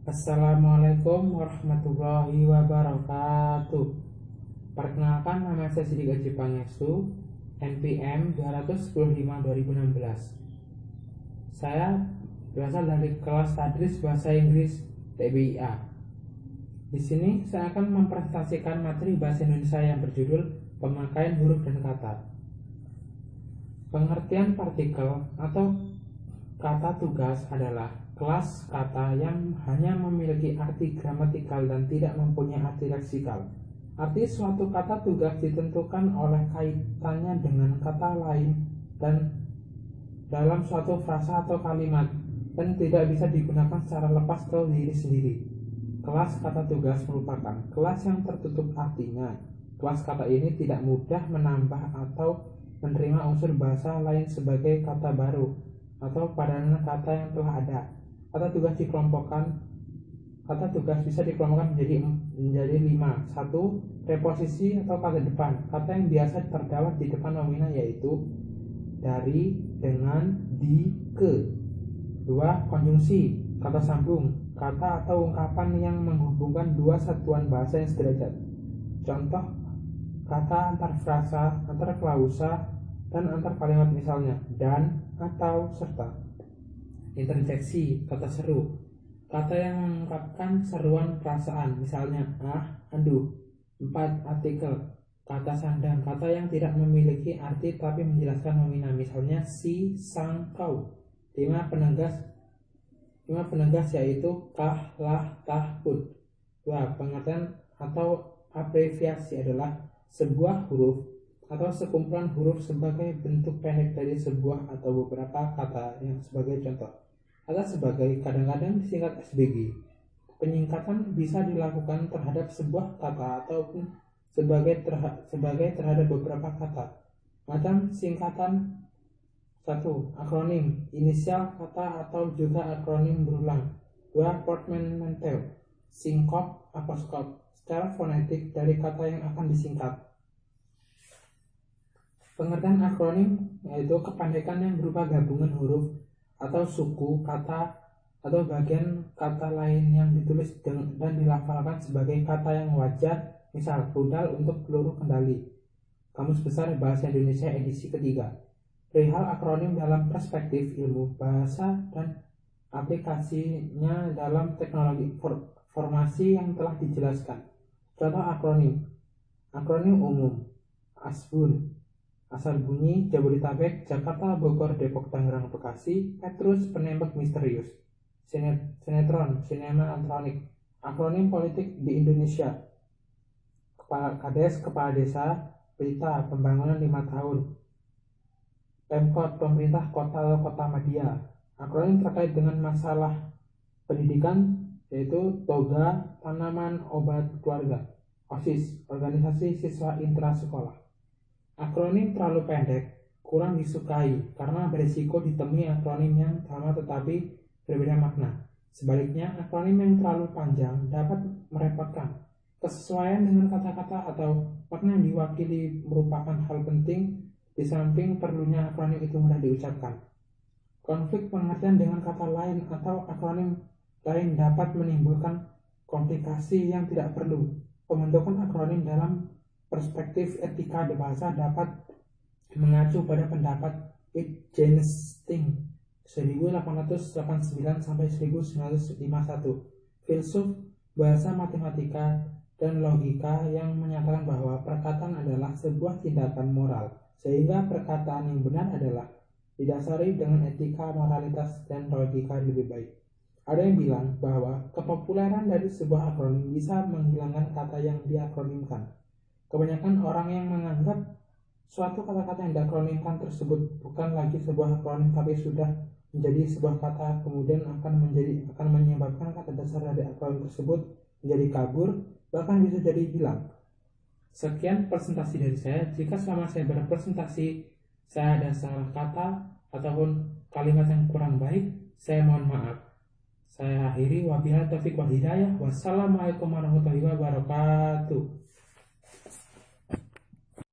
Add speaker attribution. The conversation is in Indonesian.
Speaker 1: Assalamualaikum warahmatullahi wabarakatuh. Perkenalkan, nama saya Sidik Aji Pangestu, NPM 215 2016. Saya berasal dari kelas Tadris Bahasa Inggris TBIA. Di sini saya akan mempresentasikan materi bahasa Indonesia yang berjudul pemakaian huruf dan kata. Pengertian partikel atau kata tugas adalah kelas kata yang hanya memiliki arti gramatikal dan tidak mempunyai arti leksikal. Arti suatu kata tugas ditentukan oleh kaitannya dengan kata lain dan dalam suatu frasa atau kalimat dan tidak bisa digunakan secara lepas atau diri sendiri. Kelas kata tugas merupakan kelas yang tertutup artinya. Kelas kata ini tidak mudah menambah atau menerima unsur bahasa lain sebagai kata baru atau padanan kata yang telah ada. Kata tugas bisa dikelompokkan menjadi 5. 1. Preposisi atau kata depan. Kata yang biasa terdapat di depan nomina yaitu dari, dengan, di, ke. 2. Konjungsi, kata sambung, kata atau ungkapan yang menghubungkan dua satuan bahasa yang sederajat. Contoh kata antar frasa, antar klausa, dan antar kalimat, misalnya dan, atau, serta. Interjeksi, kata seru, kata yang mengungkapkan seruan perasaan, misalnya aduh. 4. Artikel, kata sandang, kata yang tidak memiliki arti tapi menjelaskan nomina, misalnya si, sang, kau. 5. Penegas yaitu kah, lah, tah, pun. 2. Pengertian atau abreviasi adalah sebuah huruf atau sekumpulan huruf sebagai bentuk pendek dari sebuah atau beberapa kata yang sebagai contoh. Kata sebagai kadang-kadang disingkat SBG. Penyingkatan bisa dilakukan terhadap sebuah kata ataupun sebagai terhadap beberapa kata. Macam singkatan 1. Akronim, inisial kata atau juga akronim berulang. 2. Portmanteau, singkop, apostrop, secara fonetik dari kata yang akan disingkat. Pengertian akronim yaitu kependekan yang berupa gabungan huruf atau suku kata atau bagian kata lain yang ditulis dan dilafalkan sebagai kata yang wajar, misal rudal untuk peluru kendali. Kamus Besar Bahasa Indonesia edisi ketiga. Perihal akronim dalam perspektif ilmu bahasa dan aplikasinya dalam teknologi formasi yang telah dijelaskan. Contoh akronim. Akronim umum: ASBUN, asal bunyi Jabodetabek, Jakarta, Bogor, Depok, Tangerang, Bekasi. Petrus, penembak misterius. Sinetron, sinema elektronik. Akronim politik di Indonesia: Kades, kepala desa. Berita, pembangunan 5 tahun. Pemkot, pemerintah kota atau kota media. Akronim terkait dengan masalah pendidikan yaitu toga, tanaman, obat, keluarga. OSIS, organisasi siswa intrasekolah. Akronim terlalu pendek kurang disukai karena berisiko ditemui akronim yang sama tetapi berbeda makna. Sebaliknya, akronim yang terlalu panjang dapat merepotkan. Kesesuaian dengan kata-kata atau makna yang diwakili merupakan hal penting di samping perlunya akronim itu mudah diucapkan. Konflik pengertian dengan kata lain atau akronim lain dapat menimbulkan komplikasi yang tidak perlu. Pembentukan akronim dalam perspektif etika bahasa dapat mengacu pada pendapat Wittgenstein 1889 sampai 1951, filsuf bahasa, matematika, dan logika, yang menyatakan bahwa perkataan adalah sebuah tindakan moral, sehingga perkataan yang benar adalah didasari dengan etika, moralitas, dan logika lebih baik. Ada yang bilang bahwa kepopuleran dari sebuah akronim bisa menghilangkan kata yang diakronimkan. Kebanyakan orang yang menganggap suatu kata-kata yang diakronimkan tersebut bukan lagi sebuah akronim tapi sudah menjadi sebuah kata, kemudian akan menyebabkan kata dasar dari akronim tersebut menjadi kabur, bahkan bisa jadi hilang. Sekian presentasi dari saya. Jika selama saya berpresentasi saya ada salah kata ataupun kalimat yang kurang baik, saya mohon maaf. Saya akhiri, wabillahi taufiq wal hidayah. Wassalamualaikum warahmatullahi wabarakatuh.